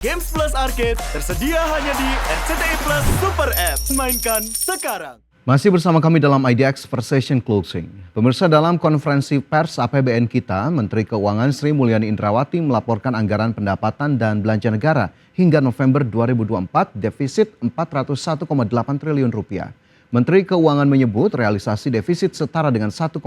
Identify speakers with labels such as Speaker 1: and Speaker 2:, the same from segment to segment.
Speaker 1: Games Plus Arcade tersedia hanya di RCTI Plus Super App. Mainkan sekarang.
Speaker 2: Masih bersama kami dalam IDX Conversation Closing. Pemirsa, dalam konferensi pers APBN kita, Menteri Keuangan Sri Mulyani Indrawati melaporkan anggaran pendapatan dan belanja negara hingga November 2024 defisit 401,8 triliun rupiah. Menteri Keuangan menyebut realisasi defisit setara dengan 1,81%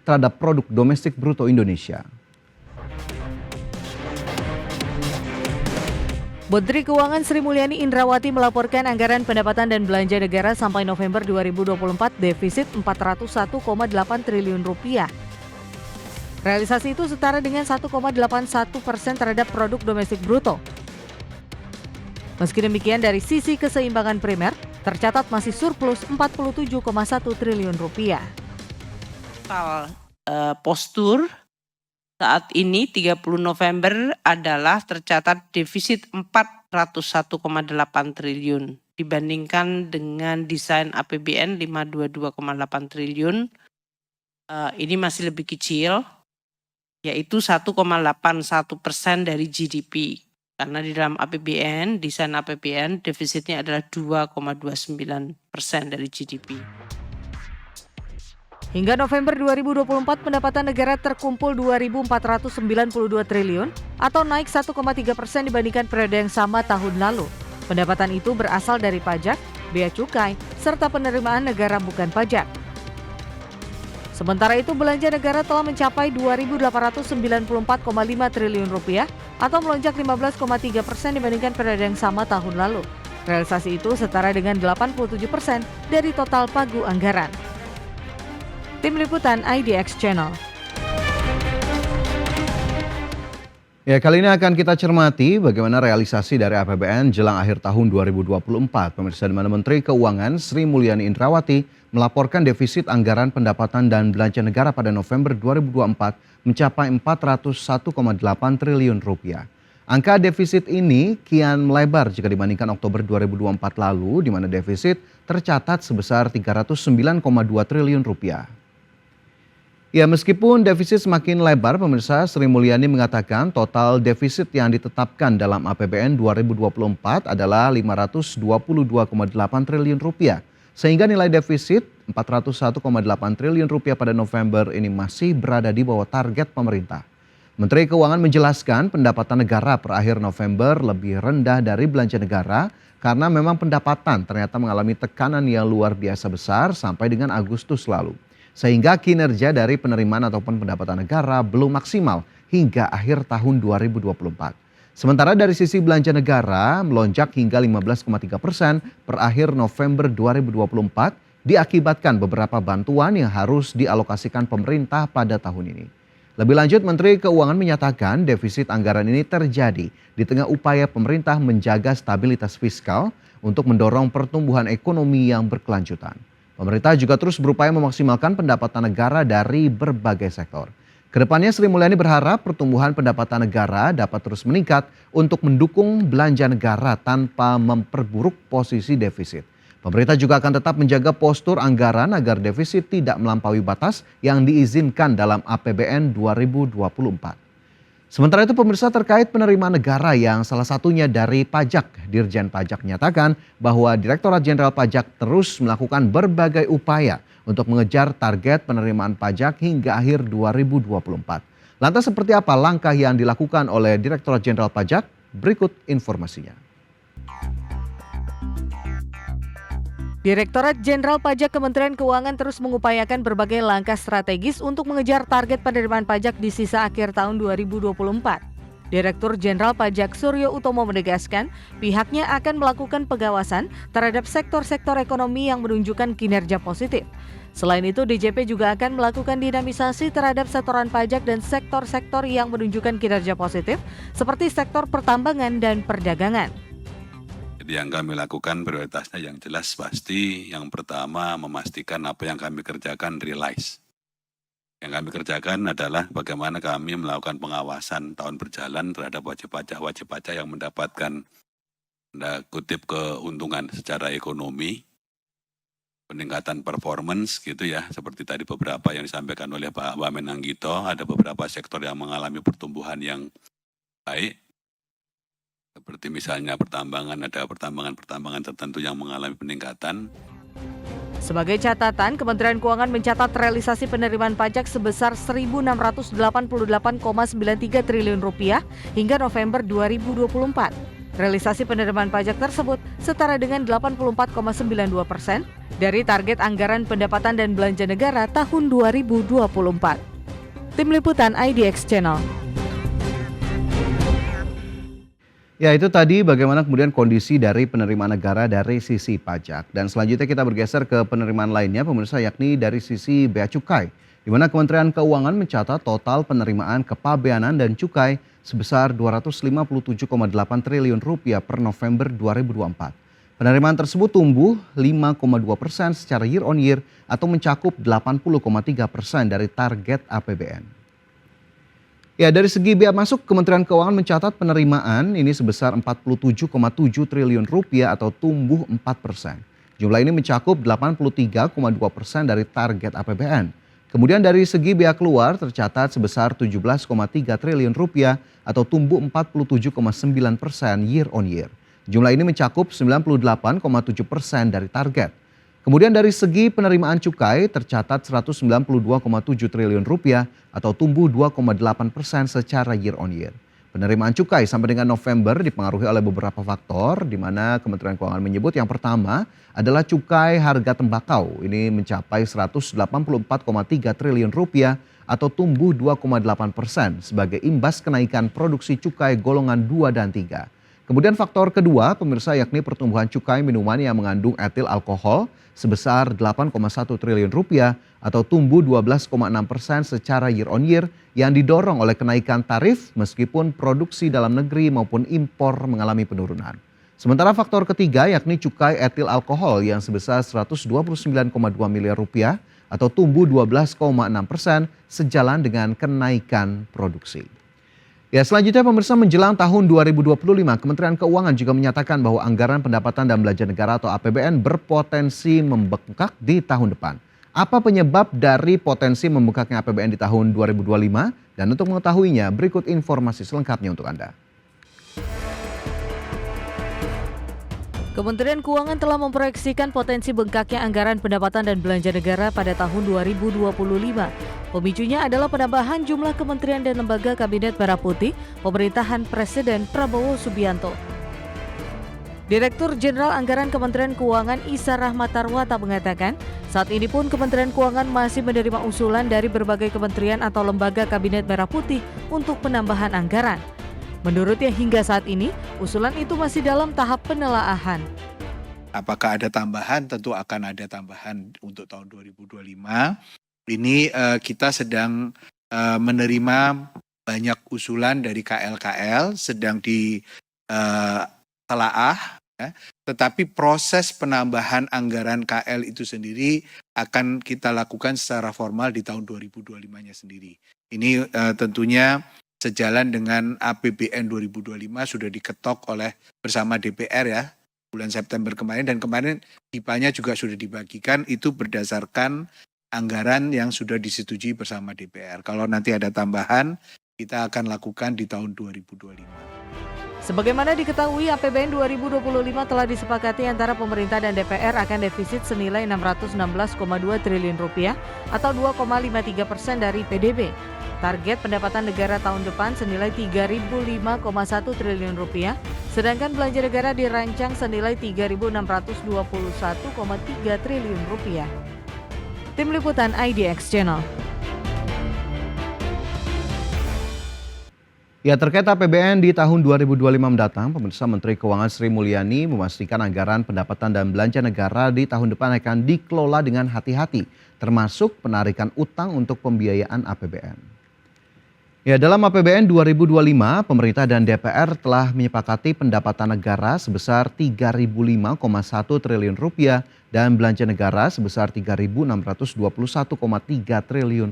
Speaker 2: terhadap produk domestik bruto Indonesia.
Speaker 3: Menteri Keuangan Sri Mulyani Indrawati melaporkan anggaran pendapatan dan belanja negara sampai November 2024 defisit 401,8 triliun rupiah. Realisasi itu setara dengan 1,81% terhadap produk domestik bruto. Meski demikian, dari sisi keseimbangan primer, tercatat masih surplus 47,1 triliun rupiah.
Speaker 4: Postur saat ini 30 November adalah tercatat defisit 401,8 triliun dibandingkan dengan desain APBN 522,8 triliun. Ini masih lebih kecil, yaitu 1,81% dari GDP. Karena di dalam APBN, desain APBN defisitnya adalah 2,29% dari GDP.
Speaker 3: Hingga November 2024, pendapatan negara terkumpul 2.492 triliun atau naik 1,3% dibandingkan periode yang sama tahun lalu. Pendapatan itu berasal dari pajak, bea cukai, serta penerimaan negara bukan pajak. Sementara itu, belanja negara telah mencapai 2.894,5 triliun rupiah atau melonjak 15,3% dibandingkan periode yang sama tahun lalu. Realisasi itu setara dengan 87% dari total pagu anggaran. Tim Liputan IDX Channel.
Speaker 2: Ya, kali ini akan kita cermati bagaimana realisasi dari APBN jelang akhir tahun 2024. Pemirsa, di mana Menteri Keuangan Sri Mulyani Indrawati melaporkan defisit anggaran pendapatan dan belanja negara pada November 2024 mencapai 401,8 triliun rupiah. Angka defisit ini kian melebar jika dibandingkan Oktober 2024 lalu, di mana defisit tercatat sebesar 309,2 triliun rupiah. Ya, meskipun defisit semakin lebar, pemirsa, Sri Mulyani mengatakan total defisit yang ditetapkan dalam APBN 2024 adalah 522,8 triliun rupiah. Sehingga nilai defisit 401,8 triliun rupiah pada November ini masih berada di bawah target pemerintah. Menteri Keuangan menjelaskan pendapatan negara per akhir November lebih rendah dari belanja negara karena memang pendapatan ternyata mengalami tekanan yang luar biasa besar sampai dengan Agustus lalu. Sehingga kinerja dari penerimaan ataupun pendapatan negara belum maksimal hingga akhir tahun 2024. Sementara dari sisi belanja negara melonjak hingga 15,3% per akhir November 2024 diakibatkan beberapa bantuan yang harus dialokasikan pemerintah pada tahun ini. Lebih lanjut, Menteri Keuangan menyatakan defisit anggaran ini terjadi di tengah upaya pemerintah menjaga stabilitas fiskal untuk mendorong pertumbuhan ekonomi yang berkelanjutan. Pemerintah juga terus berupaya memaksimalkan pendapatan negara dari berbagai sektor. Kedepannya Sri Mulyani berharap pertumbuhan pendapatan negara dapat terus meningkat untuk mendukung belanja negara tanpa memperburuk posisi defisit. Pemerintah juga akan tetap menjaga postur anggaran agar defisit tidak melampaui batas yang diizinkan dalam APBN 2024. Sementara itu, pemirsa, terkait penerimaan negara yang salah satunya dari pajak, Dirjen Pajak menyatakan bahwa Direktorat Jenderal Pajak terus melakukan berbagai upaya untuk mengejar target penerimaan pajak hingga akhir 2024. Lantas seperti apa langkah yang dilakukan oleh Direktorat Jenderal Pajak? Berikut informasinya.
Speaker 3: Direktorat Jenderal Pajak Kementerian Keuangan terus mengupayakan berbagai langkah strategis untuk mengejar target penerimaan pajak di sisa akhir tahun 2024. Direktur Jenderal Pajak Suryo Utomo menegaskan pihaknya akan melakukan pengawasan terhadap sektor-sektor ekonomi yang menunjukkan kinerja positif. Selain itu, DJP juga akan melakukan dinamisasi terhadap setoran pajak dan sektor-sektor yang menunjukkan kinerja positif seperti sektor pertambangan dan perdagangan.
Speaker 5: Yang kami lakukan prioritasnya yang jelas pasti yang pertama memastikan apa yang kami kerjakan realize. Yang kami kerjakan adalah bagaimana kami melakukan pengawasan tahun berjalan terhadap wajib pajak yang mendapatkan kutip keuntungan secara ekonomi, peningkatan performance gitu ya, seperti tadi beberapa yang disampaikan oleh Pak Wamen Anggito, ada beberapa sektor yang mengalami pertumbuhan yang baik. Seperti misalnya pertambangan, ada pertambangan tertentu yang mengalami peningkatan.
Speaker 3: Sebagai catatan, Kementerian Keuangan mencatat realisasi penerimaan pajak sebesar Rp1.688,93 triliun hingga November 2024. Realisasi penerimaan pajak tersebut setara dengan 84,92% dari target anggaran pendapatan dan belanja negara tahun 2024. Tim Liputan IDX Channel.
Speaker 2: Ya, itu tadi bagaimana kemudian kondisi dari penerimaan negara dari sisi pajak. Dan selanjutnya kita bergeser ke penerimaan lainnya pemirsa, yakni dari sisi Bea Cukai, di mana Kementerian Keuangan mencatat total penerimaan kepabeanan dan cukai sebesar Rp257,8 triliun per November 2024. Penerimaan tersebut tumbuh 5,2% secara year on year atau mencakup 80,3% dari target APBN. Ya, dari segi bea masuk, Kementerian Keuangan mencatat penerimaan ini sebesar Rp47,7 triliun atau tumbuh 4%. Jumlah ini mencakup 83,2% dari target APBN. Kemudian dari segi bea keluar tercatat sebesar Rp17,3 triliun atau tumbuh 47,9% year on year. Jumlah ini mencakup 98,7% dari target. Kemudian dari segi penerimaan cukai tercatat Rp192,7 triliun atau tumbuh 2,8% secara year on year. Penerimaan cukai sampai dengan November dipengaruhi oleh beberapa faktor, di mana Kementerian Keuangan menyebut yang pertama adalah cukai harga tembakau. Ini mencapai Rp184,3 triliun atau tumbuh 2,8% sebagai imbas kenaikan produksi cukai golongan 2 dan 3. Kemudian faktor kedua pemirsa yakni pertumbuhan cukai minuman yang mengandung etil alkohol sebesar Rp8,1 triliun atau tumbuh 12,6% secara year on year yang didorong oleh kenaikan tarif meskipun produksi dalam negeri maupun impor mengalami penurunan. Sementara faktor ketiga yakni cukai etil alkohol yang sebesar Rp129,2 miliar atau tumbuh 12,6% sejalan dengan kenaikan produksi. Ya, selanjutnya pemirsa, menjelang tahun 2025, Kementerian Keuangan juga menyatakan bahwa anggaran pendapatan dan belanja negara atau APBN berpotensi membengkak di tahun depan. Apa penyebab dari potensi membengkaknya APBN di tahun 2025? Dan untuk mengetahuinya, berikut informasi selengkapnya untuk Anda.
Speaker 3: Kementerian Keuangan telah memproyeksikan potensi bengkaknya anggaran pendapatan dan belanja negara pada tahun 2025. Pemicunya adalah penambahan jumlah kementerian dan lembaga Kabinet Merah Putih pemerintahan Presiden Prabowo Subianto. Direktur Jenderal Anggaran Kementerian Keuangan Isa Rahmatarwata mengatakan, saat ini pun Kementerian Keuangan masih menerima usulan dari berbagai kementerian atau lembaga Kabinet Merah Putih untuk penambahan anggaran. Menurutnya hingga saat ini, usulan itu masih dalam tahap penelaahan.
Speaker 6: Apakah ada tambahan? Tentu akan ada tambahan untuk tahun 2025. Ini kita sedang menerima banyak usulan dari KL-KL, sedang ditelaah, ya. Tetapi proses penambahan anggaran KL itu sendiri akan kita lakukan secara formal di tahun 2025-nya sendiri. Ini tentunya sejalan dengan APBN 2025 sudah diketok oleh bersama DPR ya, bulan September kemarin, dan kemarin DIPA-nya juga sudah dibagikan, itu berdasarkan anggaran yang sudah disetujui bersama DPR. Kalau nanti ada tambahan, kita akan lakukan di tahun 2025.
Speaker 3: Sebagaimana diketahui, APBN 2025 telah disepakati antara pemerintah dan DPR akan defisit senilai Rp616,2 triliun atau 2,53% dari PDB. Target pendapatan negara tahun depan senilai Rp3.005,1 triliun, sedangkan belanja negara dirancang senilai Rp3.621,3 triliun. Tim Liputan IDX Channel.
Speaker 2: Ya, terkait APBN di tahun 2025 mendatang, pemirsa, Menteri Keuangan Sri Mulyani memastikan anggaran pendapatan dan belanja negara di tahun depan akan dikelola dengan hati-hati, termasuk penarikan utang untuk pembiayaan APBN. Ya, dalam APBN 2025, pemerintah dan DPR telah menyepakati pendapatan negara sebesar Rp3.005,1 triliun dan belanja negara sebesar Rp3.621,3 triliun.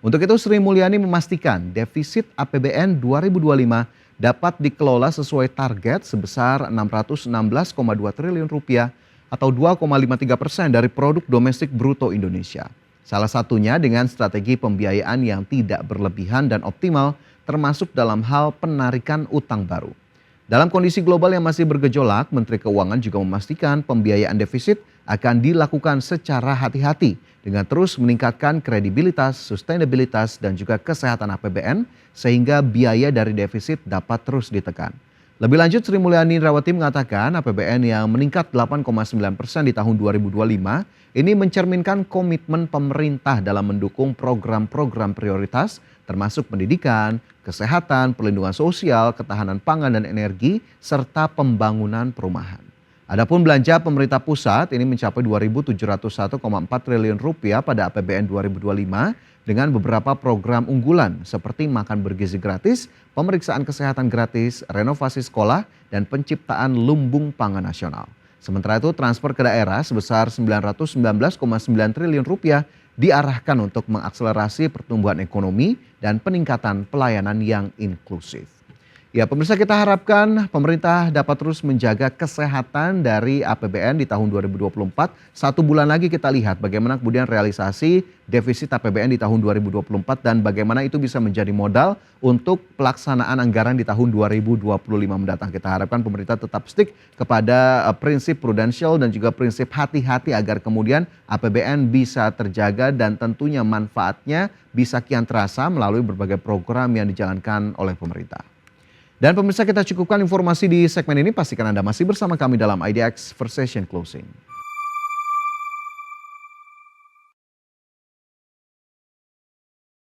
Speaker 2: Untuk itu Sri Mulyani memastikan defisit APBN 2025 dapat dikelola sesuai target sebesar Rp616,2 triliun atau 2,53% dari produk domestik bruto Indonesia. Salah satunya dengan strategi pembiayaan yang tidak berlebihan dan optimal, termasuk dalam hal penarikan utang baru. Dalam kondisi global yang masih bergejolak, Menteri Keuangan juga memastikan pembiayaan defisit akan dilakukan secara hati-hati dengan terus meningkatkan kredibilitas, sustainabilitas, dan juga kesehatan APBN sehingga biaya dari defisit dapat terus ditekan. Lebih lanjut, Sri Mulyani Indrawati mengatakan APBN yang meningkat 8,9% di tahun 2025 ini mencerminkan komitmen pemerintah dalam mendukung program-program prioritas termasuk pendidikan, kesehatan, perlindungan sosial, ketahanan pangan dan energi, serta pembangunan perumahan. Adapun belanja pemerintah pusat ini mencapai Rp2.701,4 triliun pada APBN 2025 dengan beberapa program unggulan seperti makan bergizi gratis, pemeriksaan kesehatan gratis, renovasi sekolah, dan penciptaan lumbung pangan nasional. Sementara itu transfer ke daerah sebesar Rp919,9 triliun diarahkan untuk mengakselerasi pertumbuhan ekonomi dan peningkatan pelayanan yang inklusif. Ya, pemirsa, kita harapkan pemerintah dapat terus menjaga kesehatan dari APBN di tahun 2024. 1 bulan lagi kita lihat bagaimana kemudian realisasi defisit APBN di tahun 2024 dan bagaimana itu bisa menjadi modal untuk pelaksanaan anggaran di tahun 2025 mendatang. Kita harapkan pemerintah tetap stick kepada prinsip prudensial dan juga prinsip hati-hati agar kemudian APBN bisa terjaga dan tentunya manfaatnya bisa kian terasa melalui berbagai program yang dijalankan oleh pemerintah. Dan pemirsa, kita cukupkan informasi di segmen ini. Pastikan Anda masih bersama kami dalam IDX First Session Closing.